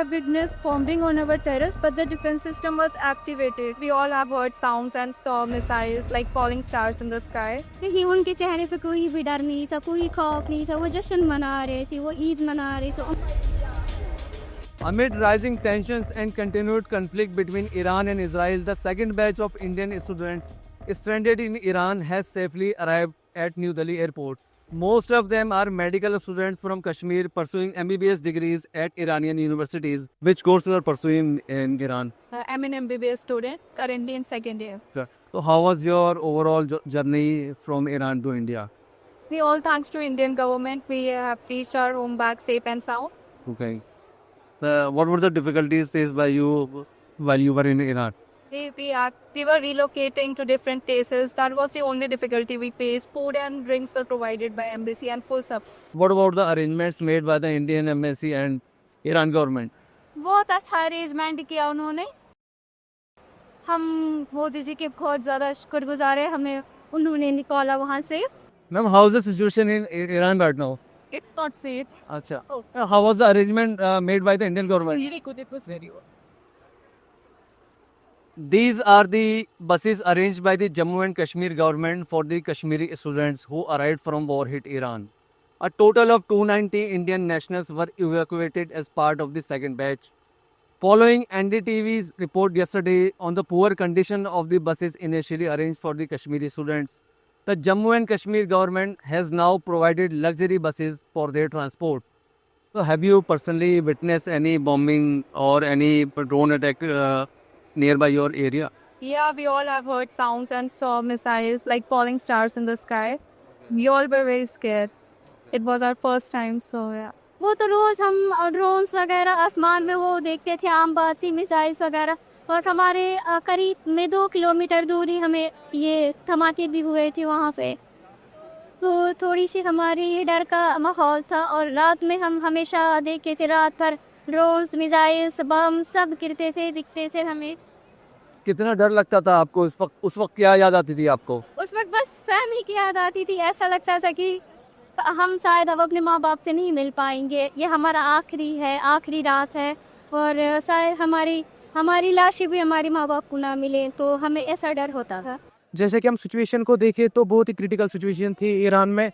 have witnessed bombing on our terrace, but the defense system was activated. We all have heard sounds and saw missiles like falling stars in the sky. लेकिन उनके चेहरे पे कोई भी डर नहीं था, कोई खौफ नहीं था, वो जश्न मना रहे थे, वो ईद मना रहे थे. Amid rising tensions and continued conflict between Iran and Israel, the second batch of Indian students stranded in Iran has safely arrived at New Delhi airport. Most of them are medical students from Kashmir pursuing MBBS degrees at Iranian universities. Which course you are pursuing in Iran? I'm an MBBS student, currently in second year. Sure. So how was your overall journey from Iran to India? We all thanks to Indian government, we have reached our home back safe and sound. Okay. What were the difficulties faced by you while you were in Iran? We were relocating to different places. That was the only difficulty we faced. Food and drinks were provided by embassy and full support. What about the arrangements made by the Indian embassy and Iran government? बहुत अच्छा arrangement किया उन्होंने. हम मोदी जी के बहुत ज़्यादा शुक्रगुजार हैं, हमें उन्होंने निकाला वहाँ से. Ma'am, how is the situation in Iran right now? It's not safe. Acha. How was the arrangement made by the Indian government? Really good, it was very good. These are the buses arranged by the Jammu and Kashmir government for the Kashmiri students who arrived from war-hit Iran. A total of 290 Indian nationals were evacuated as part of the second batch. Following NDTV's report yesterday on the poor condition of the buses initially arranged for the Kashmiri students, the Jammu and Kashmir government has now provided luxury buses for their transport. So have you personally witnessed any bombing or any drone attack nearby your area? Yeah, we all have heard sounds and saw missiles like falling stars in the sky. We all were very scared. It was our first time, so yeah. वो तो रोज़ हम drones वगैरह आसमान में वो देखते थे, आम बात थी, मिसाइल्स वगैरह. और हमारे करीब में 2 किलोमीटर दूरी हमें ये धमाके भी हुए थे वहाँ पे. तो थोड़ी सी हमारी ये डर का माहौल था. और रात में हम हमेशा देखते थे, रात भर ड्रोन्स, मिसाइल्स, बम सब गिरते थे, दिखते थे हमें. कितना डर लगता था आपको उस वक्त क्या याद आती थी आपको? उस वक्त बस फैमिली की याद आती थी. ऐसा लगता था कि हम शायद अब अपने माँ बाप से नहीं मिल पाएंगे, ये हमारा आखिरी रात है. और शायद हमारी लाशें भी हमारे माँ बाप को ना मिले, तो हमें ऐसा डर होता था. जैसे कि हम सिचुएशन को देखें तो बहुत ही क्रिटिकल सिचुएशन थी ईरान में.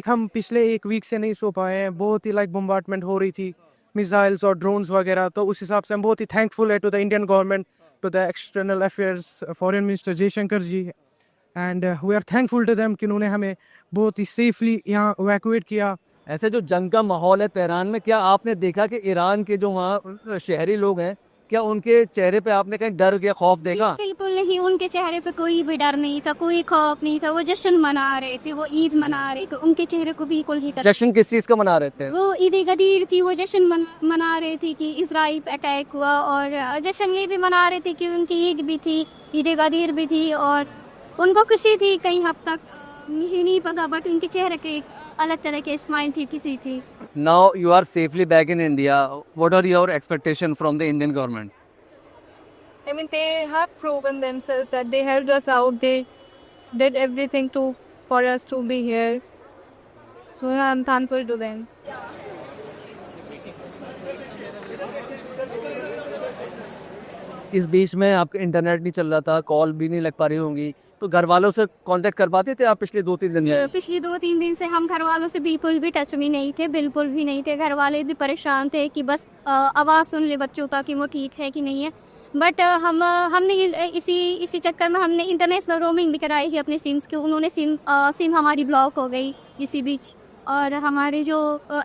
हम पिछले 1 वीक से नहीं सो पाए हैं. बहुत ही बम्बार्डमेंट हो रही थी, मिसाइल्स और ड्रोन्स वगैरह. तो उस हिसाब से हम बहुत ही थैंकफुल है to the Indian government, to the external affairs foreign minister Jaishankar ji. And we are thankful to them कि उन्होंने हमें बहुत ही सेफली यहाँ इवैक्यूएट किया. ऐसे जो जंग का माहौल है तेहरान में, क्या आपने देखा कि ईरान के जो वहाँ शहरी लोग हैं, क्या उनके चेहरे पे आपने कहीं डर या खौफ देखा? बिल्कुल नहीं, उनके चेहरे पे कोई भी डर नहीं था, कोई खौफ नहीं था. वो जश्न मना रहे थे, वो ईद मना रहे थे. उनके चेहरे को बिल्कुल ही जश्न किस चीज का मना रहे थे? वो ईद गदीर थी, वो जश्न मना रहे थे कि इजराइल पे अटैक हुआ. और जश्न ये भी मना रहे थे कि उनकी ईद भी थी, ईद गदीर भी थी. और उनको खुशी थी, कहीं हद तक नहीं पता, बट उनके चेहरे के अलग तरह के स्माइल थी, किसी थी. Now you are safely back in India. What are your expectations from the Indian government? I mean, they have proven themselves that they helped us out. They did everything for us to be here. So I'm thankful to them. इस बीच में आपका internet नहीं चल रहा था, call भी नहीं लग पा रही होंगी, तो घर वालों से कांटेक्ट कर पाते थे आप पिछले 2-3 दिन में? पिछले 2-3 दिन से हम घर वालों से बिल्कुल भी टच में नहीं थे, बिल्कुल भी नहीं थे. घर वाले भी परेशान थे कि बस आवाज़ सुन ले बच्चों का कि वो ठीक है कि नहीं है. बट हमने इसी चक्कर में हमने इंटरनेशनल रोमिंग भी कराई है अपने सिम्स की. उन्होंने सिम हमारी ब्लॉक हो गई इसी बीच. और हमारे जो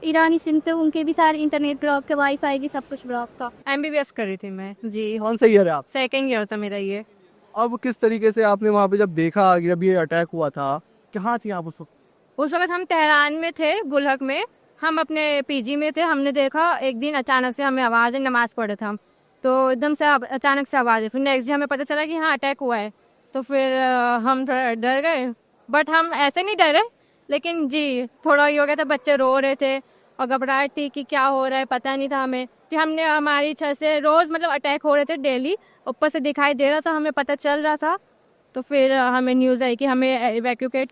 ईरानी सिम थे उनके भी सारे इंटरनेट ब्लॉक थे, वाईफाई भी सब कुछ ब्लॉक था. MBBS कर रही थी मैं जी. कौन सा ईयर है आप? सेकेंड ईयर था मेरा ये. अब किस तरीके से आपने वहाँ पे जब देखा, जब ये अटैक हुआ था, कहाँ थी आप उस वक्त? उस वक्त हम तेहरान में थे, गुलहक में. हम अपने PG में थे. हमने देखा एक दिन अचानक से हमें आवाज़ है, नमाज़ पढ़े थे हम, तो एकदम से अचानक से आवाज़ है. फिर नेक्स्ट डे हमें पता चला कि हाँ अटैक हुआ है. तो फिर हम थोड़ा डर गए, बट हम ऐसे नहीं डरे, लेकिन जी थोड़ा ये हो गया था. बच्चे रो रहे थे और घबराहट थी कि क्या हो रहा है, पता नहीं था हमें. फिर हमने हमारी छत से रोज़ अटैक हो रहे थे डेली, ऊपर से दिखाई दे रहा था, हमें पता चल रहा था. तो फिर हमें न्यूज़ आई कि हमें इवैक्यूएट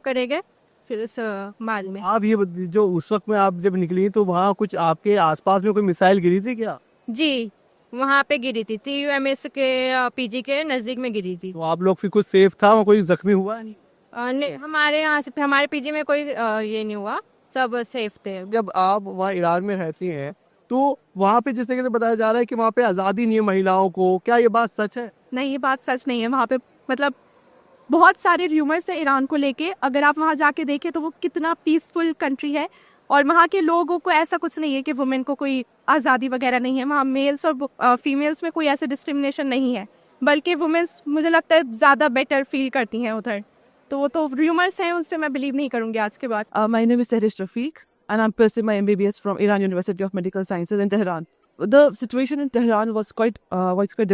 करेंगे. फिर उस बाद में। आप ये जो उस वक्त में आप जब निकली तो वहाँ कुछ आपके आसपास में कोई मिसाइल गिरी थी क्या? जी, वहाँ पे गिरी थी, TUMS के पीजी के नज़दीक में गिरी थी। तो आप लोग फिर कुछ सेफ था, वहाँ कोई जख्मी हुआ नहीं? नहीं, हमारे यहाँ से हमारे पीजी में कोई ये नहीं हुआ, सब सेफ थे। जब आप वहाँ ईरान में रहती हैं तो वहाँ पे जिस तरीके से बताया जा रहा है कि वहाँ पे आज़ादी नहीं है महिलाओं को, क्या ये बात सच है? नहीं, ये बात सच नहीं है। वहाँ पे मतलब बहुत सारे र्यूमर्स हैं ईरान को लेके। अगर आप वहाँ जाके देखें तो वो कितना पीसफुल कंट्री है, और वहाँ के लोगों को ऐसा कुछ नहीं है कि वुमेन को कोई आज़ादी वगैरह नहीं है। वहाँ मेल्स और फीमेल्स में कोई ऐसे डिस्क्रिमिनेशन नहीं है, बल्कि वुमेन्स मुझे लगता है ज़्यादा बेटर फील करती हैं उधर। तो वो तो र्यूमर्स हैं, उस पर मैं बिलीव नहीं करूँगी आज के बाद। My name is Airstrikes, and I'm pursuing my MBBS from Iran University of Medical Sciences in Tehran. The situation in Tehran was quite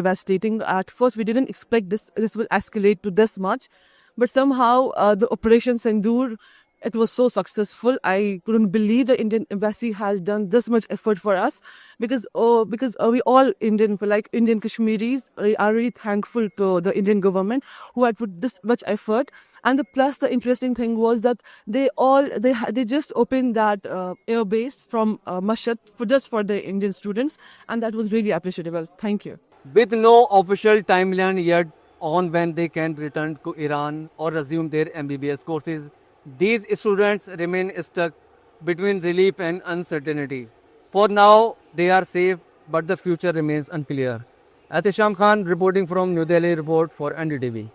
devastating. At first, we didn't expect this will escalate to this much, but somehow the Operation Sindhu, it was so successful. I couldn't believe the Indian embassy has done this much effort for us, because we all Indian, like Indian Kashmiris, are really thankful to the Indian government who had put this much effort. And the interesting thing was that they just opened that air base from Mashhad just for the Indian students, and that was really appreciable. Thank you. With no official timeline yet on when they can return to Iran or resume their MBBS courses, these students remain stuck between relief and uncertainty. For now, they are safe, but the future remains unclear. Ahtasham Khan reporting from New Delhi. Report for NDTV.